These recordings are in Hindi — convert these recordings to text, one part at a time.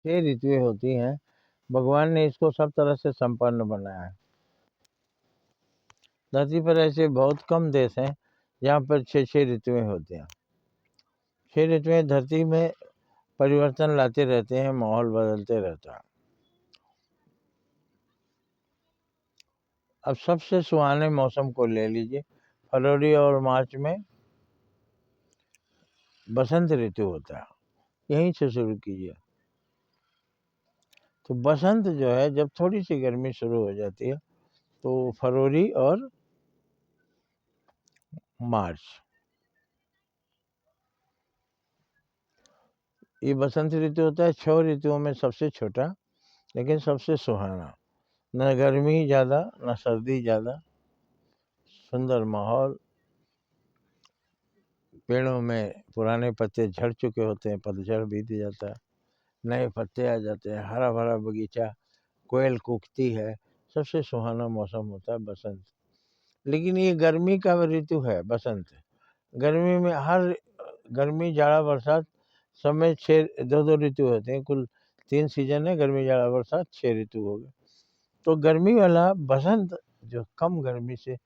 6 ऋतुएं होती हैं। भगवान ने इसको सब तरह से संपन्न बनाया है। धरती पर ऐसे बहुत कम देश हैं जहाँ पर 6 ऋतुएं होती हैं। 6 ऋतुएं धरती में परिवर्तन लाते रहते हैं, माहौल बदलते रहता है। अब सबसे सुहाने मौसम को ले लीजिए। फरवरी और मार्च में बसंत ऋतु होता है, यहीं से शुरू कीजिए। तो बसंत जो है, जब थोड़ी सी गर्मी शुरू हो जाती है तो फरवरी और मार्च, ये बसंत ऋतु होता है। 6 ऋतुओं में सबसे छोटा लेकिन सबसे सुहाना। न गर्मी ज़्यादा न सर्दी ज़्यादा, सुंदर माहौल। पेड़ों में पुराने पत्ते झड़ चुके होते हैं, पतझड़ बीत जाता है, नए पत्ते आ जाते हैं, हरा भरा बगीचा, कोयल कूकती है। सबसे सुहाना मौसम होता है बसंत। लेकिन ये गर्मी का ऋतु है बसंत। गर्मी में हर गर्मी जाड़ा बरसात सब में 2 ऋतु होते हैं। कुल 3 सीजन है, गर्मी जाड़ा बरसात, 6 ऋतु हो गए। तो गर्मी वाला बसंत जो कम गर्मी से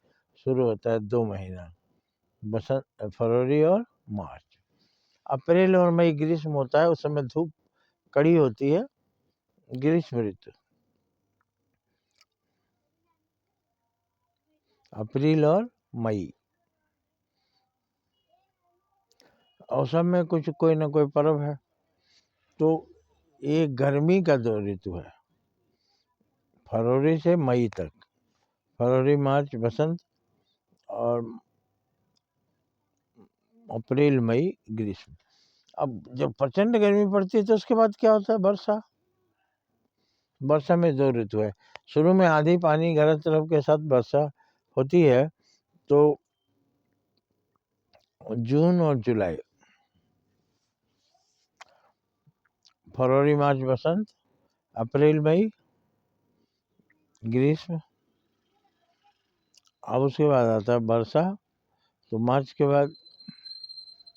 शुरू होता है, 2 महीना, बसंत फरवरी और मार्च। अप्रैल और मई ग्रीष्म होता है, उस समय धूप कड़ी होती है, ग्रीष्म ऋतु। अप्रैल और मई। और सब में कुछ कोई ना कोई पर्व है। तो ये गर्मी का 2 ऋतु है, फरवरी से मई तक। फरवरी मार्च बसंत और अप्रैल मई ग्रीष्म। अब जब प्रचंड गर्मी पड़ती है तो उसके बाद क्या होता है, वर्षा। वर्षा में 2 ऋतु है। शुरू में आंधी पानी गरज तरफ के साथ वर्षा होती है, तो जून और जुलाई। फरवरी मार्च बसंत, अप्रैल मई ग्रीष्म। अब उसके बाद आता है वर्षा। तो मार्च के बाद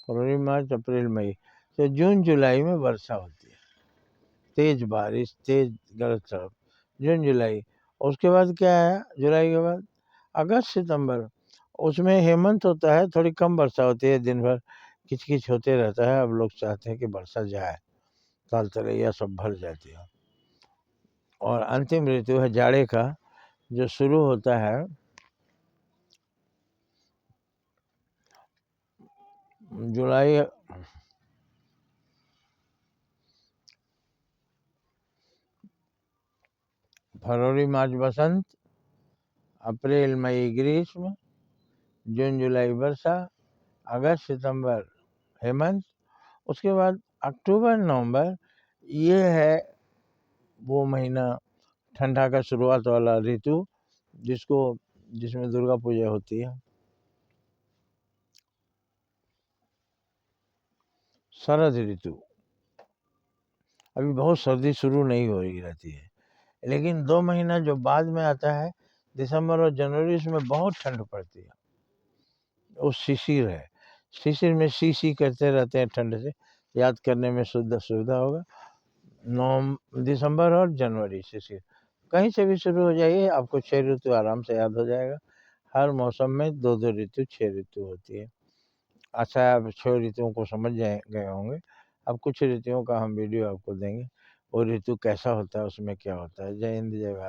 फरवरी मार्च अप्रैल मई, तो जून जुलाई में वर्षा होती है, तेज बारिश, तेज गरज चमक, जून जुलाई। और उसके बाद क्या है, जुलाई के बाद अगस्त सितंबर, उसमें हेमंत होता है, थोड़ी कम वर्षा होती है, दिन भर किचकिच होते रहता है। अब लोग चाहते हैं कि वर्षा जाए, ताल तलैया सब भर जाती है। और अंतिम ऋतु है जाड़े का, जो शुरू होता है जुलाई, फरवरी मार्च बसंत, अप्रैल मई ग्रीष्म, जून जुलाई वर्षा, अगस्त सितंबर हेमंत। उसके बाद अक्टूबर नवंबर, ये है वो महीना ठंडा का शुरुआत वाला ऋतु, जिसमें दुर्गा पूजा होती है। शरद ऋतु, अभी बहुत सर्दी शुरू नहीं हो रही रहती है, लेकिन 2 महीना जो बाद में आता है, दिसंबर और जनवरी, इसमें बहुत ठंड पड़ती है। वो शिशिर है। शिशिर में सी करते रहते हैं ठंड से, याद करने में सुविधा होगा। दिसंबर और जनवरी शिशिर। कहीं से भी शुरू हो जाइए, आपको 6 ऋतु आराम से याद हो जाएगा। हर मौसम में 2 ऋतु, 6 ऋतु होती है। अच्छा, आप 6 ऋतुओं को समझ गए होंगे। अब कुछ ऋतुओं का हम वीडियो आपको देंगे, वो ऋतु कैसा होता है, उसमें क्या होता है। जय हिंद, जय भारत।